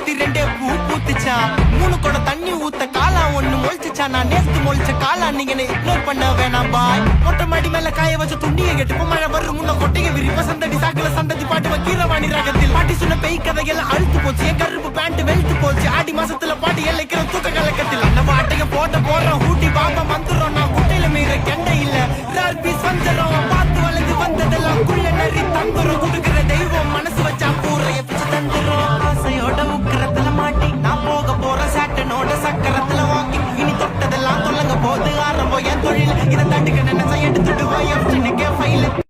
சுத்தி ரெண்டே பூ பூத்துச்சான். 3 குடம் தண்ணி ஊத்த காலா ஒண்ணு மொழிச்சுச்சான். நான் நேத்து மொழிச்ச காலா நீங்க இக்னோர் பண்ண வேணாம் பாய். மொட்டை மாடி மேல காய வச்ச துண்டிய கெட்டு மழை வரும் முன்ன கொட்டையை விரிப்ப சந்தடி சாக்குல சந்ததி பாட்டு கீரவாணி ரகத்தில் பாட்டி சொன்ன பெய் கதையெல்லாம் அழுத்து போச்சு. என் கருப்பு பேண்ட் வெளுத்து போச்சு. ஆடி மாசத்துல பாட்டி எல்லைக்கிற தூக்க கலக்கத்தில் அந்த பாட்டைய போட்ட போடுறோம். ஊட்டி பாப்பா வந்துடுறோம். நான் குட்டையில மீற கெண்டை இல்ல பீஸ் வந்துடும்.